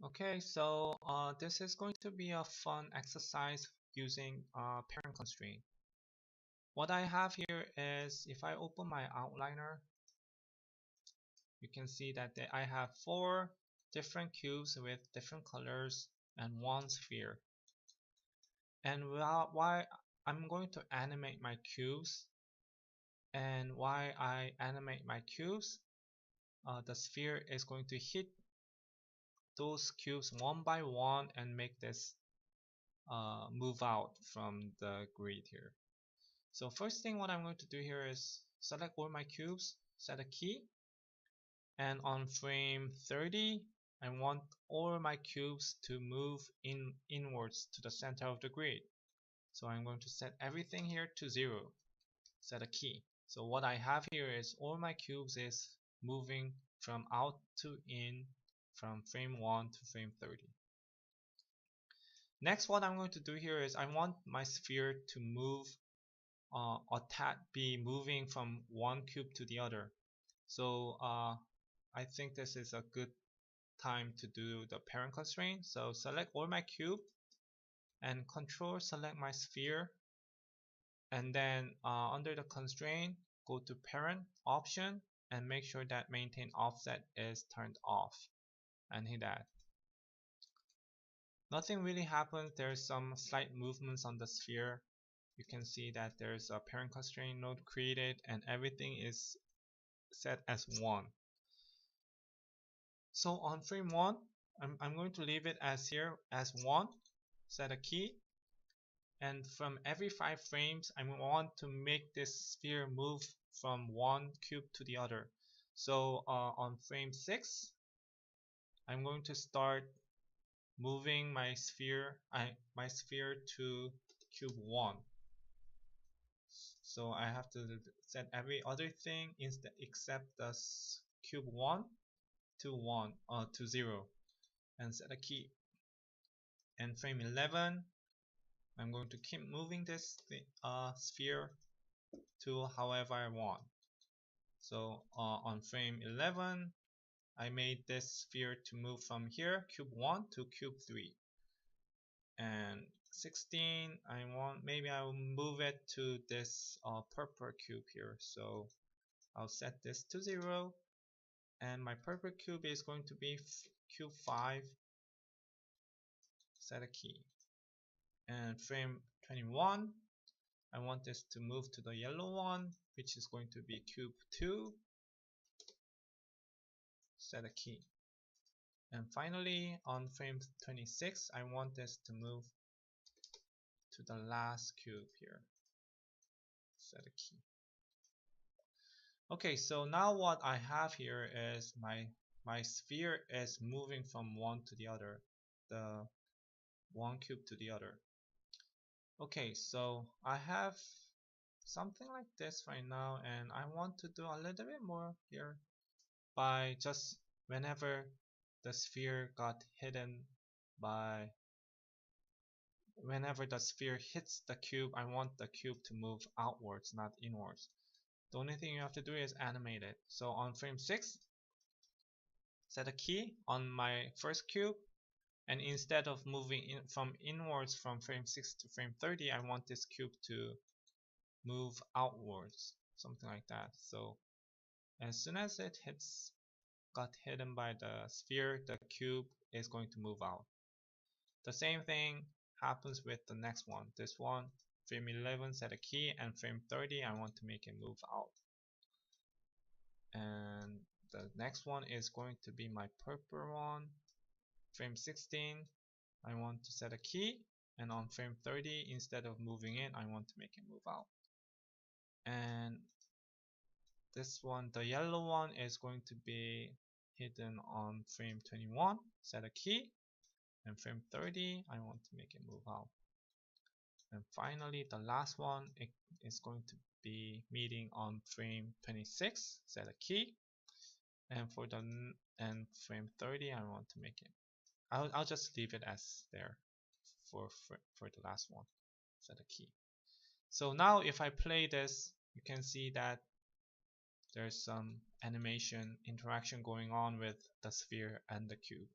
Okay, so this is going to be a fun exercise using parent constraint. What I have here is, if I open my outliner, you can see that I have 4 different cubes with different colors and 1 sphere. And why I'm going to animate my cubes, and why I animate my cubes, the sphere is going to hit those cubes one by one and make this move out from the grid here. So first thing what I'm going to do here is select all my cubes, set a key, and on frame 30 I want all my cubes to move inwards to the center of the grid. So I'm going to set everything here to 0, set a key. So what I have here is all my cubes is moving from out to in from frame 1 to frame 30. Next, what I'm going to do here is I want my sphere to move be moving from one cube to the other. So I think this is a good time to do the parent constraint. So select all my cube and control select my sphere, and then under the constraint go to parent option and make sure that maintain offset is turned off and hit that. Nothing really happens. There's some slight movements on the sphere. You can see that there's a parent constraint node created and everything is set as 1. So on frame 1, I'm going to leave it as here as 1, set a key, and from every 5 frames I want to make this sphere move from one cube to the other. So on frame 6 I'm going to start moving my sphere to cube 1. So I have to set every other thing except the cube 1 to 0 and set a key. And frame 11 I'm going to keep moving this sphere to however I want. So on frame 11 I made this sphere to move from here cube 1 to cube 3, and 16 maybe I will move it to this purple cube here. So I'll set this to 0 and my purple cube is going to be cube 5, set a key. And frame 21 I want this to move to the yellow one, which is going to be cube 2, set a key. And finally on frame 26 I want this to move to the last cube here, set a key. Okay, so now what I have here is my sphere is moving from one to the other, the one cube to the other. Okay, so I have something like this right now, and I want to do a little bit more here by just whenever the sphere got hidden by whenever the sphere hits the cube, I want the cube to move outwards, not inwards. The only thing you have to do is animate it. So on frame 6, set a key on my first cube, and instead of moving from inwards from frame 6 to frame 30, I want this cube to move outwards, something like that. So as soon as it got hidden by the sphere, the cube is going to move out. The same thing happens with the next one. This one, frame 11, set a key, and frame 30 I want to make it move out. And the next one is going to be my purple one. Frame 16 I want to set a key, and on frame 30 instead of moving in I want to make it move out. And this one, the yellow one, is going to be hidden on frame 21, set a key, and frame 30 I want to make it move out. And finally the last one, it is going to be meeting on frame 26, set a key, and for the frame 30 I want to make it, I'll just leave it as there for the last one, set a key. So now if I play this, you can see that there's some animation interaction going on with the sphere and the cube.